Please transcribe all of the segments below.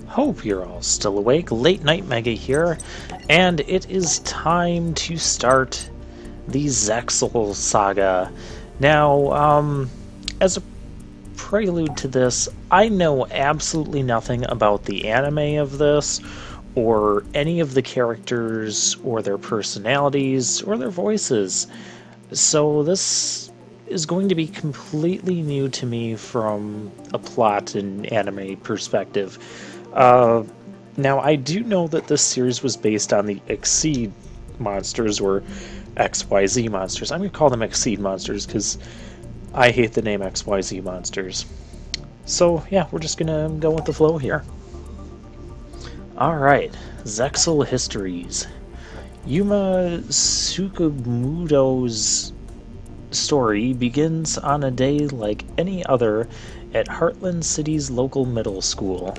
Hope you're all still awake. Late Night Mega here, and it is time to start the Zexal Saga. Now, as a prelude to this, I know absolutely nothing about the anime of this, or any of the characters, or their personalities, or their voices. So this is going to be completely new to me from a plot and anime perspective. Now, I do know that this series was based on the Exceed monsters, or XYZ monsters. I'm going to call them Exceed monsters because I hate the name XYZ monsters. So, yeah, we're just going to go with the flow here. Alright, Zexal Histories. Yuma Tsukamoto's story begins on a day like any other at Heartland City's local middle school.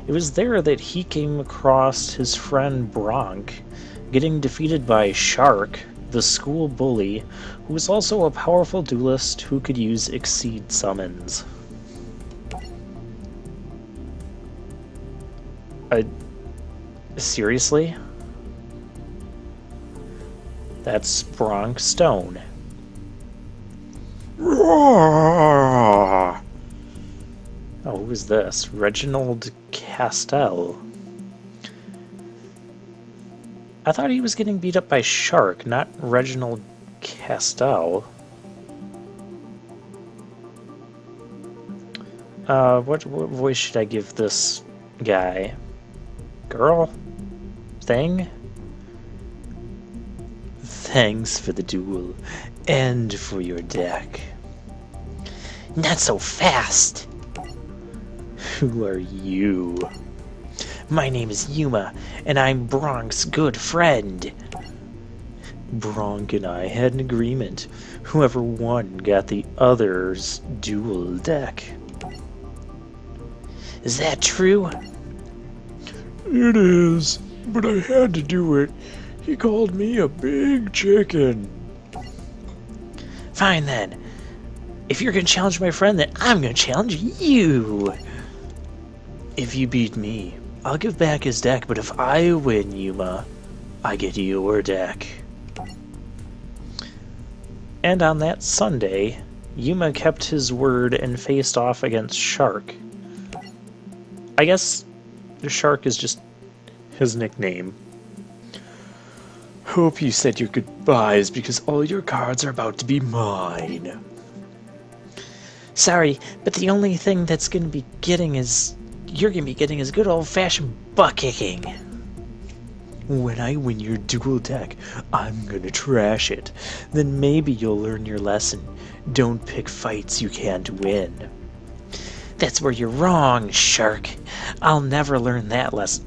It was there that he came across his friend Bronk, getting defeated by Shark, the school bully, who was also a powerful duelist who could use Exceed summons. Seriously? That's Bronk Stone. Oh, who is this? Reginald Castell. I thought he was getting beat up by Shark, not Reginald Castell. What voice should I give this guy? Girl? Thing? Thanks for the duel, and for your deck. Not so fast! Who are you? My name is Yuma, and I'm Bronk's good friend. Bronk and I had an agreement. Whoever won got the other's dual deck. Is that true? It is, but I had to do it. He called me a big chicken. Fine then. If you're gonna challenge my friend, then I'm gonna challenge you. If you beat me, I'll give back his deck, but if I win, Yuma, I get your deck. And on that Sunday, Yuma kept his word and faced off against Shark. I guess Shark is just his nickname. Hope you said your goodbyes because all your cards are about to be mine. Sorry, but the only thing that's gonna be getting is you're gonna be getting is good old-fashioned butt kicking. When I win your dual deck, I'm gonna trash it. Then maybe you'll learn your lesson. Don't pick fights you can't win. That's where you're wrong, Shark. I'll never learn that lesson.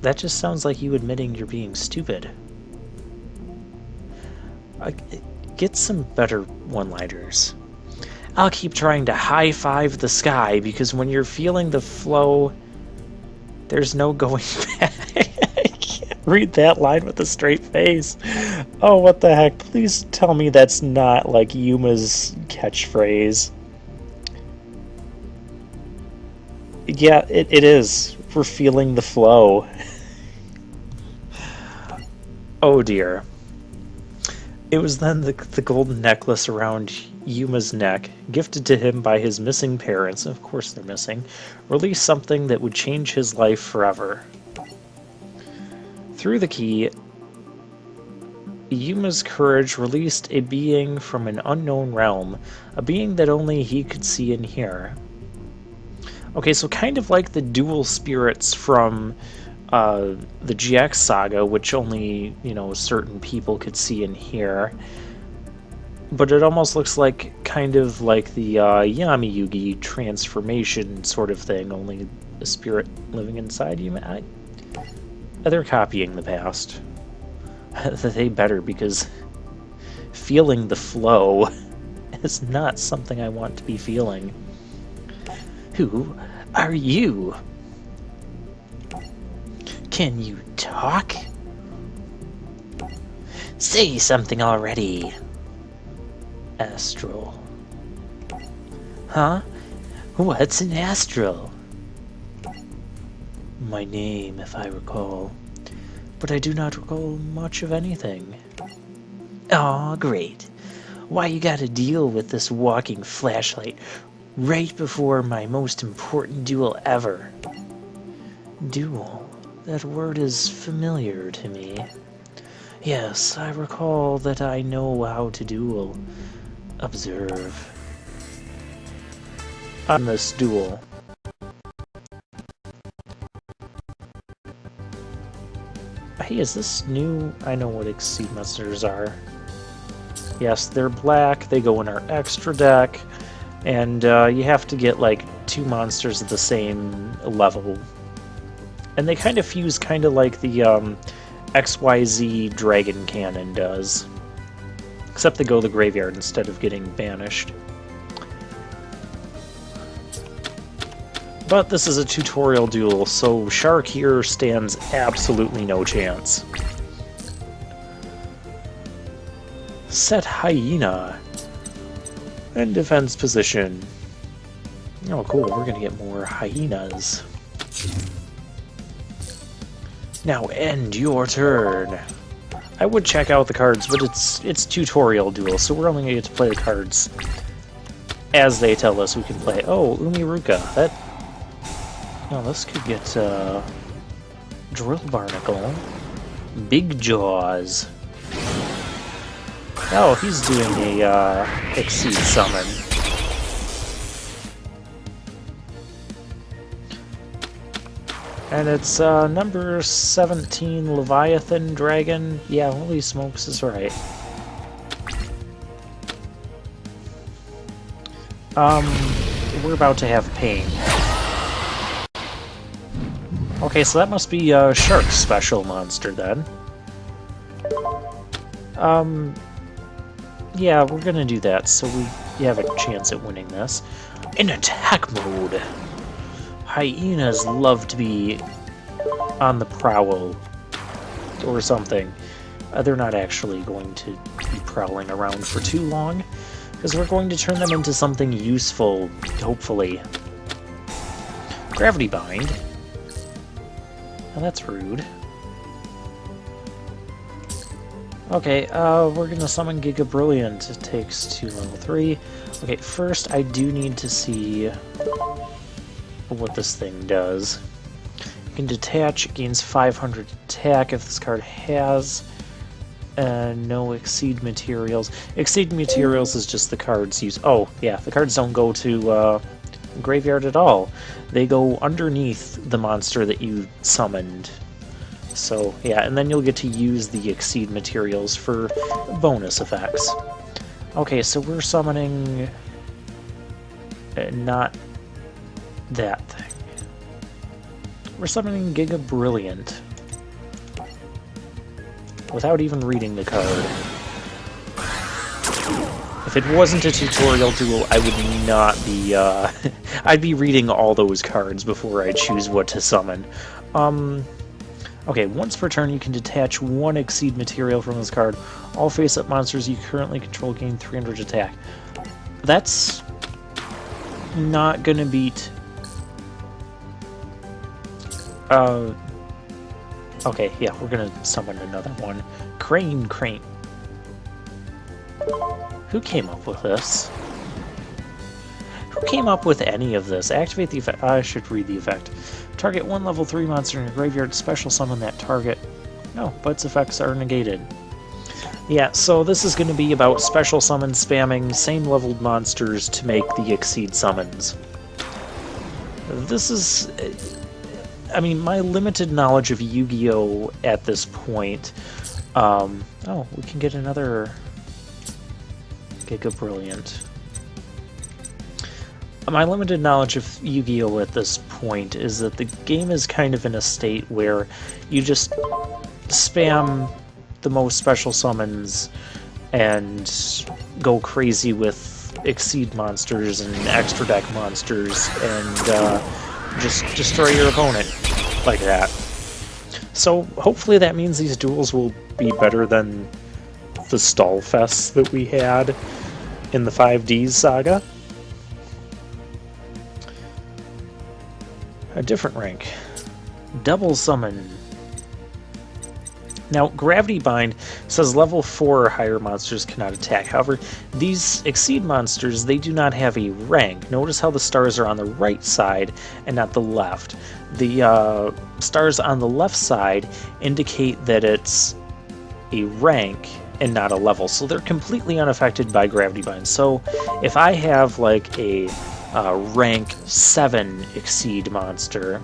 That just sounds like you admitting you're being stupid. Get some better one-liners. I'll keep trying to high-five the sky, because when you're feeling the flow, there's no going back. I can't read that line with a straight face. Oh, what the heck. Please tell me that's not, like, Yuma's catchphrase. Yeah, it is. We're feeling the flow. Oh dear. It was then the golden necklace around Yuma's neck, gifted to him by his missing parents, of course they're missing, released something that would change his life forever. Through the key, Yuma's courage released a being from an unknown realm, a being that only he could see and hear. Okay, so kind of like the dual spirits from the GX Saga, which only, certain people could see and hear. But it almost looks like kind of like the Yami Yugi transformation sort of thing, only a spirit living inside you. They're copying the past. They better, because feeling the flow is not something I want to be feeling. Who are you? Can you talk? Say something already. Astral. Huh? What's an astral? my name, if I recall. But I do not recall much of anything. Aw, great. Why you gotta deal with this walking flashlight right before my most important duel ever? Duel? That word is familiar to me. Yes, I recall that I know how to duel. Observe. On this duel. Hey, is this new? I know what Exceed monsters are. Yes, they're black, they go in our extra deck, and you have to get like 2 monsters at the same level. And they kind of fuse kind of like the XYZ Dragon Cannon does. Except they go to the graveyard instead of getting banished. But this is a tutorial duel, so Shark here stands absolutely no chance. Set Hyena. And defense position. Oh cool, we're gonna get more hyenas. Now end your turn. I would check out the cards, but it's tutorial duel, so we're only gonna get to play the cards as they tell us we can play. Oh, Umiruka. That... Oh, this could get Drill Barnacle. Big Jaws. Oh, he's doing a Exceed summon. And it's number 17 Leviathan Dragon. Yeah, holy smokes is right. We're about to have pain. Okay, so that must be a Shark's special monster then. Yeah, we're gonna do that, so we have a chance at winning this. In attack mode! Hyenas love to be on the prowl, or something. They're not actually going to be prowling around for too long, because we're going to turn them into something useful, hopefully. Gravity Bind. Oh, that's rude. Okay, we're gonna summon Giga Brilliant. It takes 2 level 3. Okay, first I do need to see what this thing does. You can detach, it gains 500 attack if this card has no Exceed materials. Exceed materials is just the cards use. Oh, yeah, the cards don't go to graveyard at all. They go underneath the monster that you summoned. So, yeah, and then you'll get to use the Exceed materials for bonus effects. Okay, so we're summoning... not that thing. We're summoning Giga Brilliant. Without even reading the card. If it wasn't a tutorial duel, I would not be, I'd be reading all those cards before I choose what to summon. Okay, once per turn you can detach 1 Exceed material from this card. All face-up monsters you currently control gain 300 attack. That's not gonna beat... Okay, yeah, we're gonna summon another one. Crane. Who came up with this? Who came up with any of this? Activate the effect. I should read the effect. Target 1 level 3 monster in your graveyard, special summon that target. No, but its effects are negated. Yeah, so this is going to be about special summon spamming same leveled monsters to make the Exceed summons. This is... I mean, my limited knowledge of Yu-Gi-Oh! At this point... oh, we can get another... Giga Brilliant. My limited knowledge of Yu-Gi-Oh! At this point is that the game is kind of in a state where you just spam the most special summons and go crazy with Exceed monsters and extra deck monsters and just destroy your opponent like that. So hopefully that means these duels will be better than the stall fests that we had in the 5Ds saga. A different rank. Double Summon. Now, Gravity Bind says level 4 or higher monsters cannot attack. However, these Exceed monsters, they do not have a rank. Notice how the stars are on the right side and not the left. The stars on the left side indicate that it's a rank and not a level, so they're completely unaffected by Gravity Bind. So, if I have like a rank 7 Exceed monster,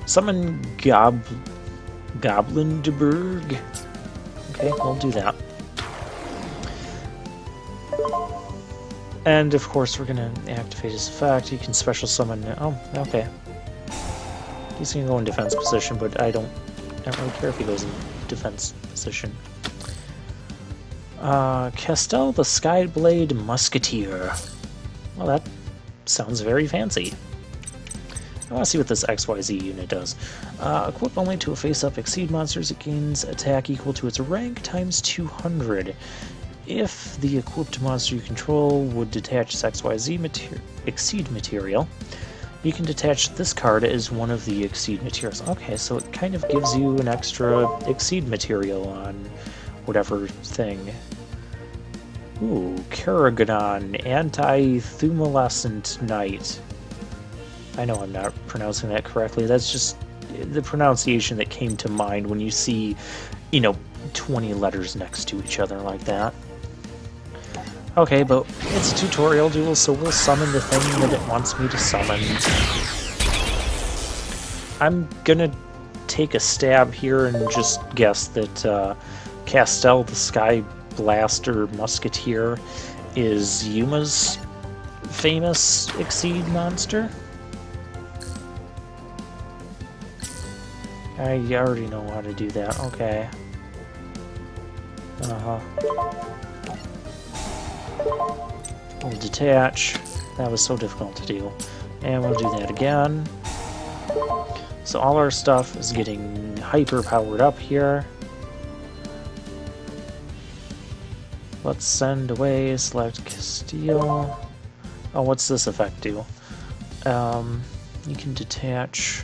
summon Goblindeberg. Okay, we'll do that. And of course, we're gonna activate his effect. You can special summon. Oh, okay. He's gonna go in defense position, but I don't really care if he goes in defense position. Castel the Skyblade Musketeer. Well, that sounds very fancy. I want to see what this XYZ unit does. Equip only to a face-up Exceed monsters. It gains attack equal to its rank times 200. If the equipped monster you control would detach its XYZ Exceed material, you can detach this card as one of the Exceed materials. Okay, so it kind of gives you an extra Exceed material on whatever thing. Ooh, Karagadon, Anti-Thumulescent Knight. I know I'm not pronouncing that correctly. That's just the pronunciation that came to mind when you see, 20 letters next to each other like that. Okay, but it's a tutorial duel, so we'll summon the thing that it wants me to summon. I'm gonna take a stab here and just guess that Castel the Sky Blaster Musketeer is Yuma's famous Exceed monster. I already know how to do that. Okay. We'll detach. That was so difficult to do. And we'll do that again. So all our stuff is getting hyper powered up here. Let's send away, select Castile. Oh, what's this effect do? You can detach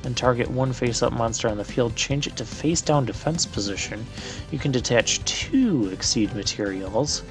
and target one face-up monster on the field. Change it to face-down defense position. You can detach 2 Exceed materials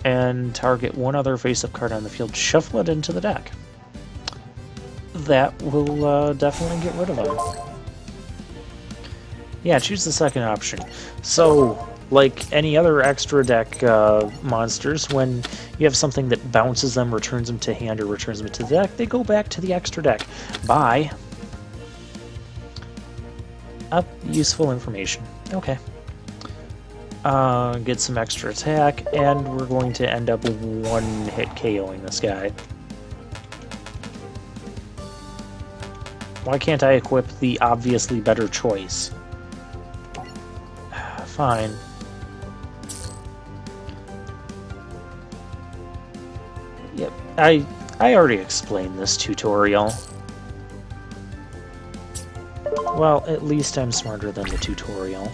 and target one other face-up card on the field. Shuffle it into the deck. That will definitely get rid of them. Yeah, choose the second option. So, like any other extra deck monsters, when you have something that bounces them, returns them to hand, or returns them to the deck, they go back to the extra deck. Bye. Useful information. Okay. Get some extra attack, and we're going to end up one-hit KOing this guy. Why can't I equip the obviously better choice? Fine. Yep, I already explained this tutorial. Well, at least I'm smarter than the tutorial.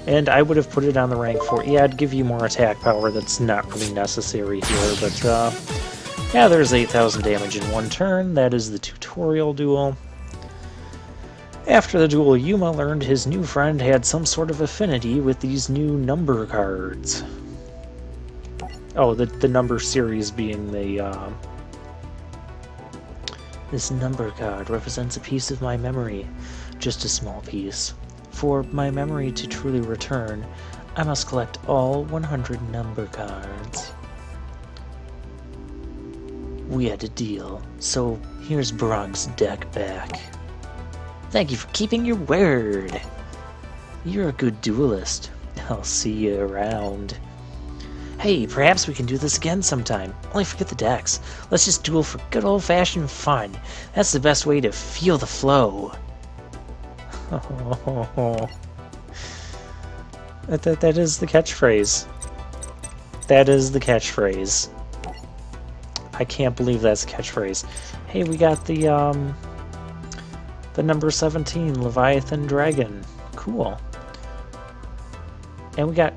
And I would have put it on the rank 4. Yeah, I'd give you more attack power. That's not really necessary here, but yeah, there's 8,000 damage in one turn. That is the tutorial duel. After the duel, Yuma learned his new friend had some sort of affinity with these new number cards. Oh, the number series being the, This number card represents a piece of my memory, just a small piece. For my memory to truly return, I must collect all 100 number cards. We had a deal, so here's Brock's deck back. Thank you for keeping your word. You're a good duelist. I'll see you around. Hey, perhaps we can do this again sometime. Only forget the decks. Let's just duel for good old-fashioned fun. That's the best way to feel the flow. That is the catchphrase. That is the catchphrase. I can't believe that's a catchphrase. Hey, we got the number 17 Leviathan Dragon. Cool. And we got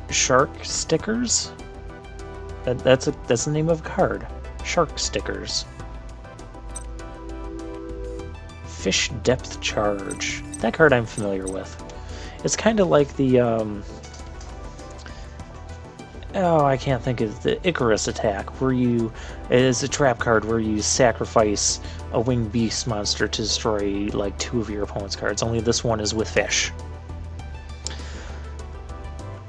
shark stickers. That's the name of a card. Shark stickers. Fish Depth Charge. That card I'm familiar with. It's kind of like the, oh, I can't think of the Icarus attack, where you, it is a trap card where you sacrifice a winged beast monster to destroy, like, 2 of your opponent's cards, only this one is with fish.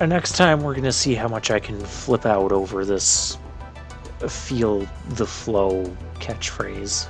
And next time we're going to see how much I can flip out over this feel the flow catchphrase.